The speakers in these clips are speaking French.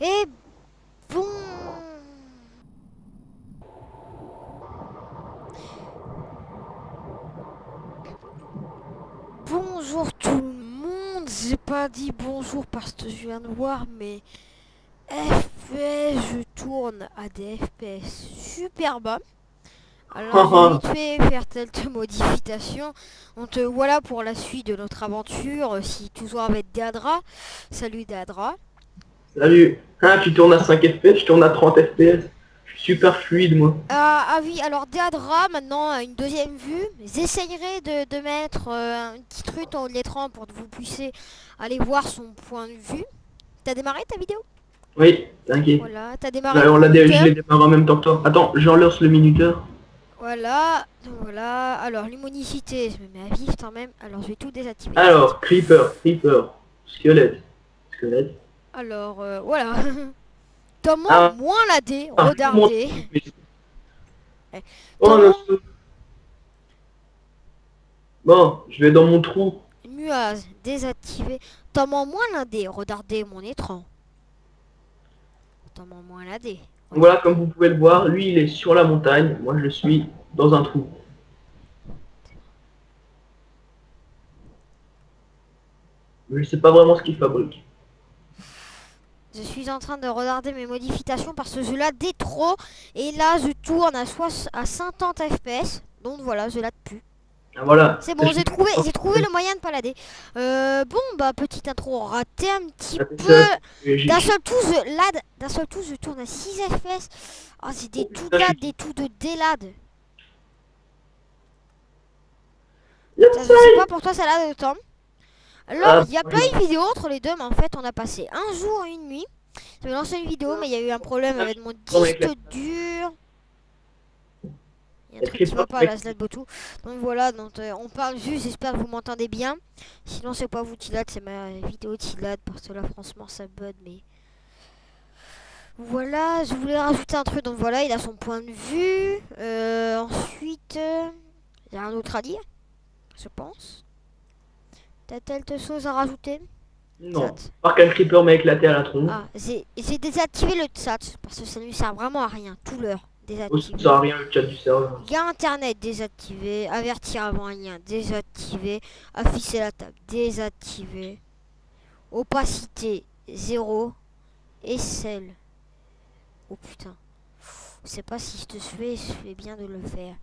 Et bon... Bonjour tout le monde. J'ai pas dit bonjour parce que je viens de voir, mais FPS, je tourne à des FPS super bas. Alors je vais vite fait faire quelques modifications. On te voilà pour la suite de notre aventure, si toujours avec Deadra. Salut Deadra. Salut. Ah, tu tournes à 5 FPS, je tourne à 30 FPS. Je suis super fluide, moi. Ah oui, alors Deadra, maintenant une deuxième vue. J'essayerai de mettre un petit truc en haut de l'écran pour que vous puissiez aller voir son point de vue. T'as démarré ta vidéo? Oui, t'inquiète. Voilà, t'as démarré le Là, je minuteur. l'ai démarré en même temps que toi. Attends, j'enlance le minuteur. Voilà, voilà. Alors, l'immunicité, je me mets à vif quand même. Alors, je vais tout désactiver. Alors, Creeper, Squelette, Squelette. Alors, voilà. Comment Ah, moins la D? mon... Regardez. Eh, Oh, Comment bon, je vais dans mon trou. nuage désactivé. Comment moins la D? Regardez mon écran. Comment moins la D? Voilà, comme Regardez. vous pouvez le voir, lui, il est sur la montagne. Moi, je suis dans un trou. Mais je sais pas vraiment ce qu'il fabrique. Je suis en train de regarder mes modifications parce que je la dé trop. Et là, je tourne à 50 FPS. Donc voilà, je la plus. Ah, voilà. C'est bon, j'ai trouvé le moyen de palader. Bon, bah, petite intro ratée un petit peu. D'un seul coup, je tourne à 6 FPS. Oh, c'est des Oh, tout de putain, je lad, suis... des tout de délad. Putain, je sais Yatsai. pas pour toi ça l'a autant. Alors, Ah, il y a pas une vidéo entre les deux, mais en fait, on a passé un jour et une nuit. J'avais lancé une vidéo, mais il y a eu un problème avec mon avec la... disque dur. Il y a un la truc qui Creeper va pas avec... là, Botou. Donc voilà, donc, on parle juste, j'espère que vous m'entendez bien. Sinon, c'est pas vous, Tilad, c'est ma vidéo Tilad, parce que là, franchement, ça bug, mais... Voilà, je voulais rajouter un truc, donc voilà, il a son point de vue. Ensuite, il y a un autre à dire, je pense. T'as quelque chose à rajouter? Non. Chat. Par qu'un Creeper m'a éclaté à la tronche. Ah, j'ai désactivé le chat, parce que ça ne lui sert vraiment à rien, tout l'heure. Aussi, ça Désactivé. sert à rien le chat du serveur. Il y a internet désactivé, avertir avant un lien désactivé, afficher la table désactivé, opacité 0 et celle. Oh putain, je sais pas si je fais bien de le faire.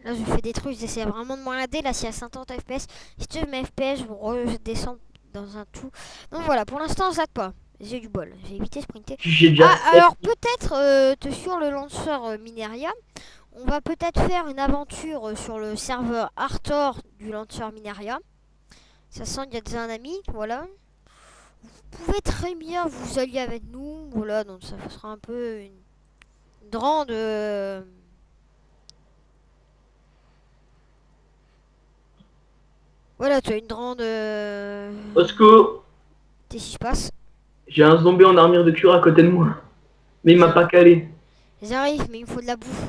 Là je fais des trucs, j'essaie vraiment de m'enlader, là c'est à 50 FPS. Si tu veux mes FPS, je redescends dans un tout. Donc voilà, pour l'instant j'attends pas. J'ai du bol, j'ai évité de sprinter. J'ai déjà Ah, 7. alors peut-être sur le lanceur Mineria, on va peut-être faire une aventure sur le serveur Arthur du lanceur Mineria. Ça sent qu'il y a déjà un ami, voilà. Vous pouvez très bien vous allier avec nous, voilà, donc ça sera un peu une grande... Voilà, tu as une grande... Au secours, Qu'est-ce qui se passe? j'ai un zombie en armure de cuir à côté de moi. Mais il m'a Tiens, pas calé. j'arrive, mais il me faut de la bouffe.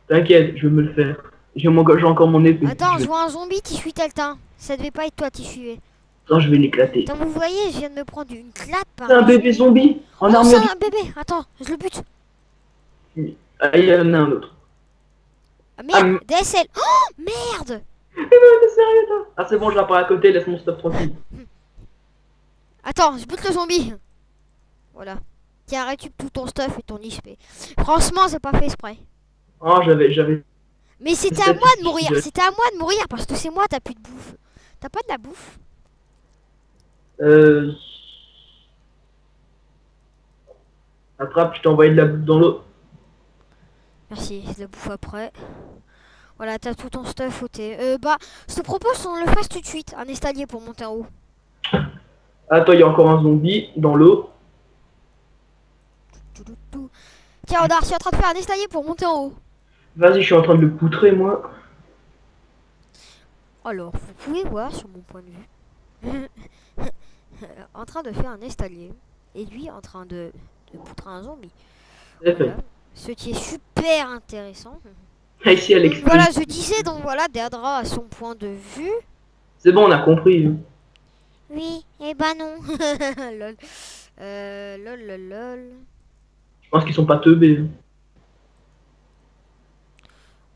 T'inquiète, je vais me le faire. J'ai encore mon épée. Attends, je vois un zombie qui suit quelqu'un. Ça devait pas être toi qui suivais. Attends, je vais l'éclater. Attends, vous voyez, je viens de me prendre une claque C'est par un un bébé zombie. zombie en Oh, c'est armure de un bébé. Attends, je le bute. cuir. Ah, il y en a un autre. Ah, Ah, merde, DSL. Oh, merde. mais non, t'es sérieux, toi? Ah, c'est bon, je l'apparais à côté, laisse mon stuff tranquille. Attends, je bute le zombie. Voilà. Tiens, récup tout ton stuff et ton XP. Franchement, c'est pas fait exprès. Oh, j'avais Mais c'était à 7 moi de mourir. C'était à moi de mourir parce que c'est moi, t'as plus de bouffe. T'as pas de la bouffe? Euh... Attrape, je t'ai envoyé de la bouffe dans l'eau. Merci, de la bouffe après. Voilà, t'as tout ton stuff ôté. Bah, je te propose qu'on le fasse tout de suite. Un escalier pour monter en haut. Attends, il y a encore un zombie dans l'eau. Tiens, Odar, je suis en train de faire un escalier pour monter en haut. Vas-y, je suis en train de le poutrer, moi. Alors, vous pouvez voir sur mon point de vue. En train de faire un escalier. Et lui en train de poutrer un zombie. C'est Voilà. fait. Ce qui est super intéressant. Ah, ici, elle Donc explose. voilà, je disais, donc voilà, Deirdre a son point de vue. C'est bon, on a compris. Hein. Oui, et bah non. Lol. Lol, lol, lol. Je pense qu'ils sont pas teubés. Hein.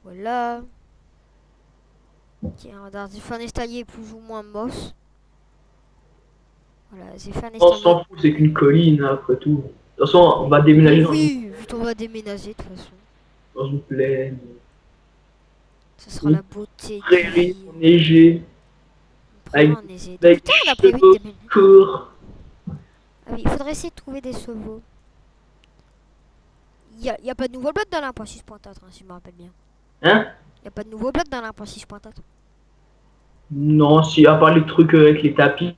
Voilà. Tiens, regarde, j'ai fait un escalier plus ou moins moche. Voilà, j'ai fait un On escalier. s'en fout, c'est qu'une colline, hein, après tout. De toute façon, on va Oh déménager oui, vite on va déménager de toute façon. dans une plaine, Ça sera une la beauté de prairie vie. enneigée, avec, Prends un aisé. avec Putain, des on a prévu de chevaux qui déménager. courent. Ah oui, il faudrait essayer de trouver des chevaux. Y a pas de nouveau bloc dans l'impoint 6.4, hein, si je me rappelle bien. Hein? Y a pas de nouveau bloc dans l'impoint 6.4. Non, si, à part les trucs avec les tapis,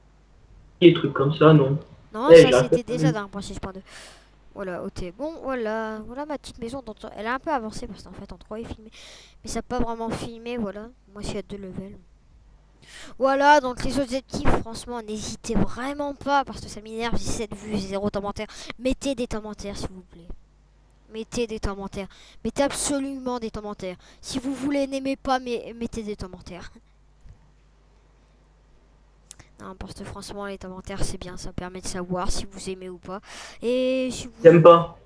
les trucs comme ça, non. Non, Eh, ça j'arrête pas c'était de déjà dans l'impoint 6.2. Voilà, ok. Bon, voilà. Voilà ma petite maison. Elle a un peu avancé parce qu'en fait, en 3 est filmé. Mais ça n'a pas vraiment filmé, voilà. Moi, je suis à 2 levels. Voilà, donc les objectifs, franchement, n'hésitez vraiment pas parce que ça m'énerve. J'ai 7 vues, j'ai 0 commentaires. Mettez des commentaires, s'il vous plaît. Mettez des commentaires. Mettez absolument des commentaires. Si vous voulez, n'aimez pas, mais mettez des commentaires. Non, parce que franchement, les commentaires, c'est bien. Ça permet de savoir si vous aimez ou pas. Et si vous... J'aime pas.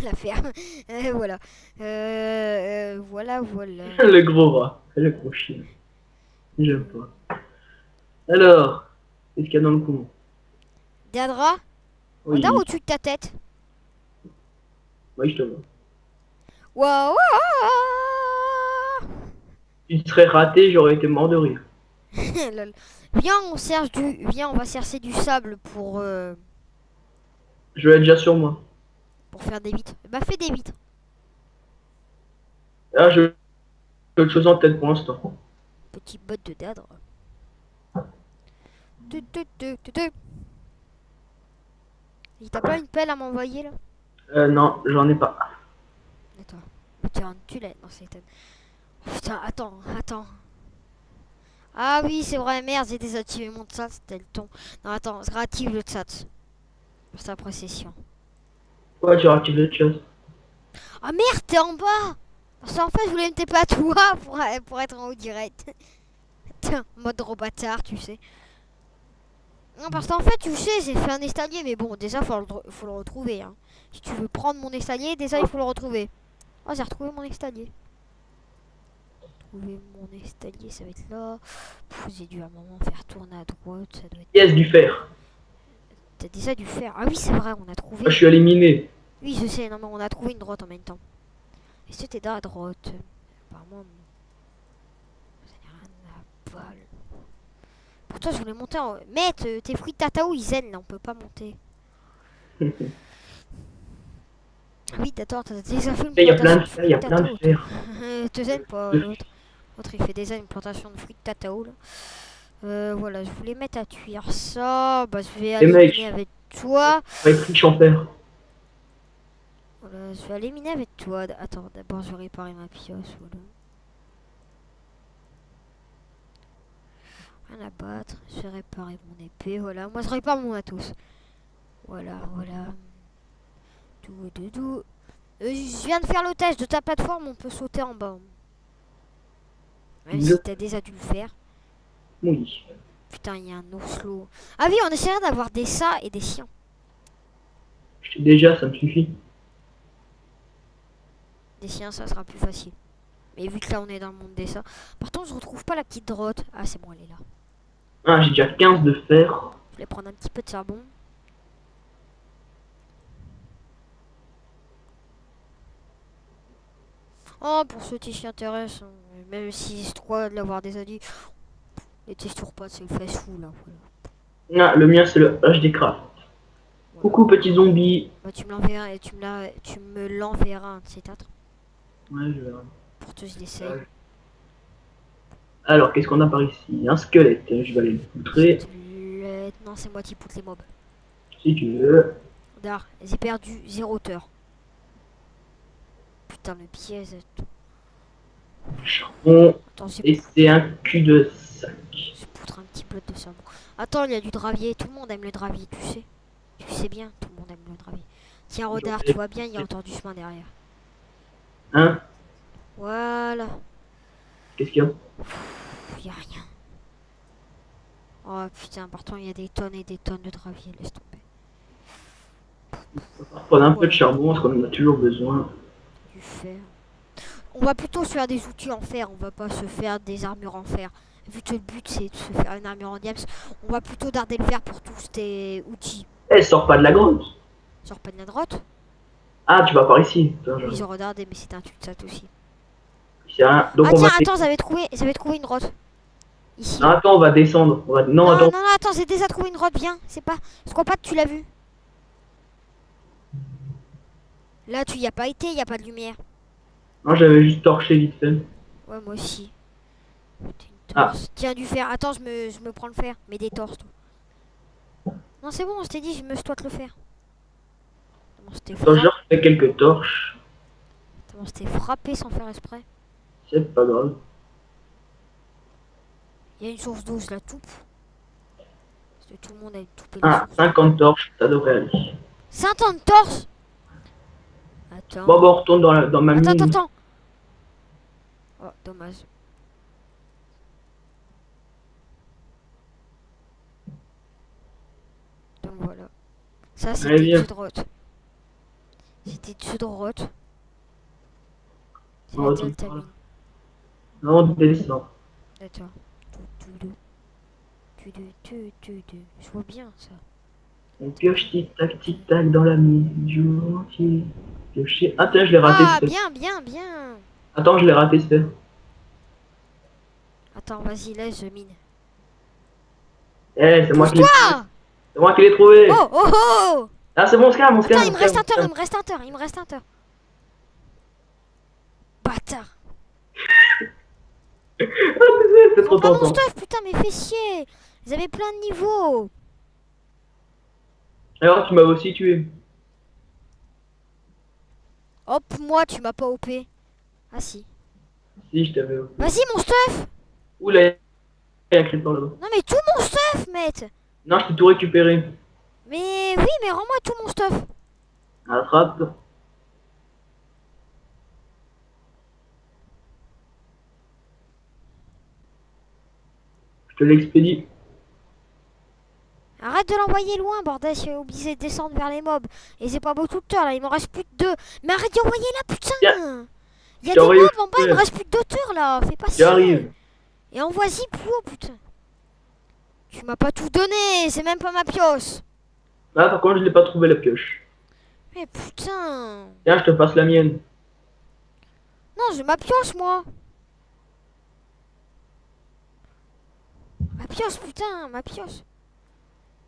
La ferme. Voilà. Voilà, voilà. Le gros rat, le gros chien. J'aime pas. Alors, qu'est-ce qu'il y a dans le coup? Diadra, regarde Oui, au-dessus de ta tête. oui, je te vois. Waouh. Si tu serais raté, j'aurais été mort de rire. Lol. Viens, Viens, on va chercher du sable Je vais être déjà sur moi. pour faire des vitres. Bah, fais des vitres. Ah, j'ai autre chose en tête pour l'instant. Petit bot de Diadra. Tu, tu, tu, tu, tu. Il t'a pas une pelle à m'envoyer là? Non, j'en ai pas. Attends. Tiens, tu l'as. Non, c'est étonne. Putain, attends. Ah oui, c'est vrai, merde, j'ai désactivé mon chat, c'était le ton. Non, attends, je réactive le chat. Pour sa précession. Ouais, tu activé le chat. Ah merde, t'es en bas! Parce qu'en fait, je voulais me taper à toi pour être en haut direct. Tiens, mode gros bâtard, tu sais. Non, parce qu'en fait, tu sais, j'ai fait un escalier, mais bon, déjà, faut le retrouver. Hein. Si tu veux prendre mon escalier, déjà, il faut le retrouver. Oh, j'ai retrouvé mon escalier. Trouver mon escalier, ça va être là. J'ai dû à un moment faire tourner à droite, ça doit être... Yes, du fer. T'as déjà dû faire. Ah oui, c'est vrai, on a trouvé. Je suis éliminé. Oui, je sais, non, mais on a trouvé une droite en même temps. Est-ce que t'es dans la droite? Apparemment, ça n'est rien à balle. Pourtant, je voulais monter en. Mec, tes fruits de tatao, ils zen, là, on peut pas monter. Ah oui, d'accord, t'as déjà fait une Il y a plein plantation de de fer, il fruits y de a plein de tatao, toi. fer. Te zen pas, l'autre. L'autre, il fait déjà une plantation de fruits de tatao, là. Voilà, je voulais mettre à cuire ça. Bah, je vais Les aller miner mecs, avec toi. on va être riche en fer. Voilà, je vais aller miner avec toi. Attends, d'abord, je vais réparer ma pioche, voilà. Rien à battre. Je vais réparer mon épée, voilà. Moi, je répare mon matos. Voilà. Tout. Je viens de faire le test de ta plateforme, on peut sauter en bas. Même si t'as déjà dû le faire. Oui. Putain, il y a un oslo. Ah oui, on essaierait d'avoir des ça et des chiens. Déjà, ça me suffit. Des chiens, ça sera plus facile. Mais vu que là, on est dans le monde des ça. Par contre, je retrouve pas la petite droite. Ah, c'est bon, elle est là. Ah, j'ai déjà 15 de fer. Je vais prendre un petit peu de charbon. Oh, pour ceux qui s'y intéressent, hein, même si c'est trop de l'avoir déjà dit, les textures pas, c'est le fast food là. Voilà. Ah, le mien, c'est le HDcraft. Voilà. Coucou, petit zombie. Bah, tu me l'enverras et tu me l'enverras un de ces quatre. Ouais, je verrai. Pour que je l'essaye. Alors, qu'est-ce qu'on a par ici? Un squelette. Je vais aller le montrer. Non, c'est moi qui pousse les mobs. Si tu veux. Regarde, j'ai perdu 0 hauteur. Putain, le piège. Charbon. Attends, Et c'est un cul de sac. je poutre un petit bloc de charbon. Attends, il y a du gravier. Tout le monde aime le gravier, tu sais. Tu sais bien, tout le monde aime le gravier. Tiens, regarde, tu vois bien, il y a encore du chemin derrière. Hein? Voilà. Qu'est-ce qu'il y a? Il y a rien. Oh putain, partant, il y a des tonnes et des tonnes de gravier, laisse tomber. Prendre un peu de Voilà, charbon parce qu'on en a toujours besoin. du fer. On va plutôt se faire des outils en fer, on va pas se faire des armures en fer. Vu que le but c'est de se faire une armure en diams, on va plutôt garder le fer pour tous tes outils. Eh, sors pas de la grotte. Sur pas de la droite. Ah, tu vas par ici. Attends, Oui, j'arrive. j'ai regardé, mais c'était un truc de ça aussi. C'est un- Donc Ah on tiens, va attends, j'avais trouvé une grotte. Ici. Non, attends, on va descendre. On va... Non, Non, attends. non, non, attends, j'ai déjà trouvé une grotte, viens. C'est pas. Je crois pas que tu l'as vu. Là, tu y as pas été, y a pas de lumière. Non, j'avais juste torché vite fait. Ouais, moi aussi. Putain, une Ah, torse. Tiens, du fer. Attends, je me prends le fer. Mais des torses, toi. Non, c'est bon, je t'ai dit, je me dois te le faire. Tellement c'était attends, j'ai frappé. refait quelques torches. Tellement c'était frappé sans faire exprès. C'est pas grave. Il y a une source d'eau, je la toupe. Parce que tout le monde a toupé les Ah, sources. 50 torches, ça devrait aller. 50 torses. Attends. Bon, on retourne dans ma Attends, mine. attends. Oh, dommage. Donc voilà. Ça, Allez, c'était viens. dessus de route. C'était dessus de route. C'est On la retourne delta par là. mine. Non, on descend. Attends. Je vois bien ça. On pioche tic tac dans la mine. Du monde entier. Piocher. Ah, tiens, je l'ai raté Ah, ce fait. bien, bien, bien. Attends, je l'ai raté ce fait. Attends, vas-y, là, je mine. Eh, c'est moi qui l'ai trouvé. Pousse-toi. C'est moi qui l'ai trouvé. Oh, oh, oh. Ah, c'est mon scam, mon scam. Attends, il mon me reste scam, un mon tour, il scam. me reste un tour, il me reste un tour. Bâtard. Ah, désolé, c'est trop Prends pas mon tentant. stuff, putain, mais fais chier. Ils avaient plein de niveaux. Alors, tu m'as aussi tué. Hop, moi, tu m'as pas OP. Ah si. Si, je t'avais. Vas-y, mon stuff. Oula, il y a un creeper là-bas. Non, mais tout mon stuff, mec. Non, je t'ai tout récupéré. Mais oui, mais rends-moi tout mon stuff. Attrape. Je te l'expédie. Arrête de l'envoyer loin, bordel. Je suis obligé de descendre vers les mobs. Et c'est pas beaucoup de tours là, il m'en reste plus que deux. Mais arrête d'y envoyer là, putain. Tiens, Il y a je t'ai des envoyé mobs en bas, il me le- reste plus que deux tours là. Fais pas chier. J'arrive. Et envoie-y plus haut, putain. Tu m'as pas tout donné, c'est même pas ma pioche. Ah, par contre, je l'ai pas trouvé la pioche. Mais putain. Tiens, je te passe la mienne. Non, j'ai ma pioche, moi. Ma pioche, putain, ma pioche.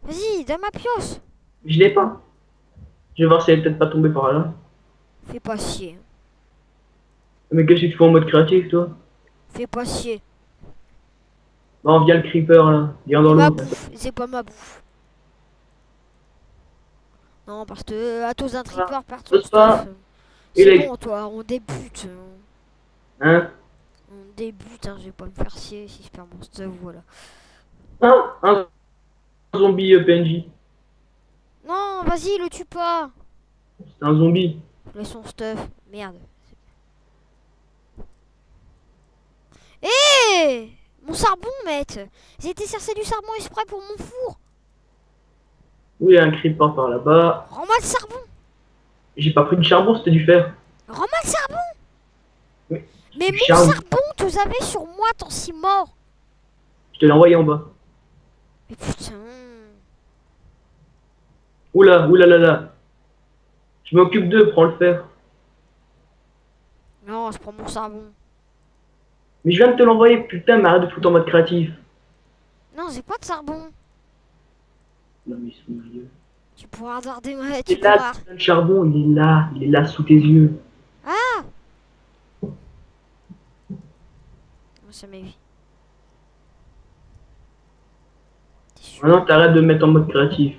Vas-y, donne ma pioche. Je l'ai pas. Je vais voir si elle est peut-être pas tombée par là. Fais pas chier. Mais qu'est-ce que tu fais en mode créatif, toi? Fais pas chier. Bon, viens le creeper là. Viens dans Ma l'eau. bouffe, c'est pas ma bouffe. Non, parce que à tous un tripper perd son Saute pas. stuff. Il C'est est- bon, toi, on débute. Hein? On débute, hein, je vais pas me faire chier si je perds mon stuff, voilà. Ah, un zombie PNJ. Non, vas-y, le tue pas. C'est un zombie. Laisse son stuff. Merde. Hé mon charbon, mec. J'ai été chercher du charbon exprès pour mon four. Oui, il y a un creeper par là-bas. Rends-moi le charbon. J'ai pas pris de charbon, c'était du fer. Rends-moi le charbon. Oui, Mais du mon charbon. charbon, tu avais sur moi, t'en si mort. Je te l'ai envoyé en bas. Mais putain. Oula, oula là là. Je m'occupe d'eux, prends le fer. Non, je prends mon charbon. Mais je viens de te l'envoyer, putain, mais arrête de foutre en mode créatif. Non, j'ai pas de charbon. Non mais ils sont vieux. Tu pourras regarder ma... Il Tu est là, pourras... le putain de charbon, il est là sous tes yeux. Ah. Moi, ça m'a vu. Maintenant, t'arrêtes de me mettre en mode créatif.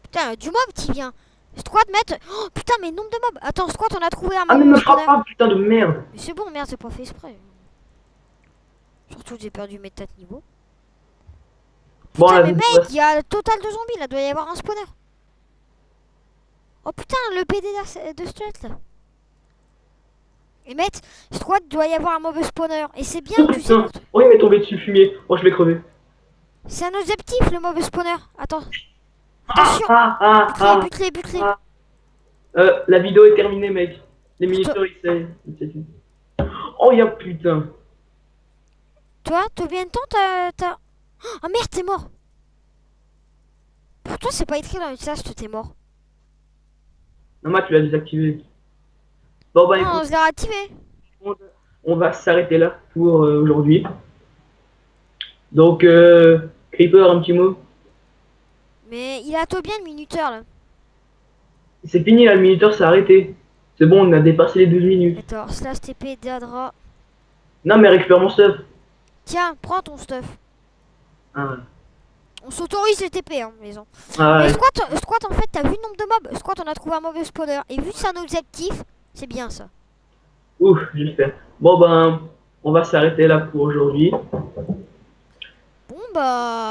Putain, du mob qui vient. Je crois te mettre... Oh, putain, mais nombre de mobs. Attends, je crois t'en as trouvé un Ah mais mob me au spawner. frappe pas, putain de merde. Mais c'est bon, merde, j'ai pas fait exprès. Surtout que j'ai perdu mes 4 niveaux. Bon, Putain, là, mais vous- mec, il y a le total de zombies, là, doit y avoir un spawner. Oh putain, le PD de Stuart, là. Et mec, je crois qu'il doit y avoir un mauvais spawner. Et c'est bien, Oh tu sais, putain, oh il m'est tombé dessus le fumier. Oh je vais crever. c'est un objectif, le mauvais spawner. Attends. Attention. Ah. Bute-les, bute-les. Ah. La vidéo est terminée, mec. Les Putain. minuteurs, ils savent. Oh, y'a putain. Toi, combien de temps t'as... Oh merde, t'es mort. Pour toi, c'est pas écrit dans le message que t'es mort. Non, moi, tu l'as désactivé. Bon, bah, Non, écoute, je l'ai activé. on on va s'arrêter là pour aujourd'hui. Donc, Creeper, un petit mot. Mais il a tout bien le minuteur là. C'est fini, là, le minuteur s'est arrêté. C'est bon, on a dépassé les 12 minutes. Attends, slash TP Dadra. Non, mais récupère mon stuff. Tiens, prends ton stuff. Ah, On s'autorise le TP, hein, les gens. ah, Mais ouais. Squat, en fait, t'as vu le nombre de mobs? Squat, on a trouvé un mauvais spawner. Et vu que c'est un objectif, c'est bien ça. Ouf, j'espère. Bon, ben, on va s'arrêter là pour aujourd'hui. Bon, bah.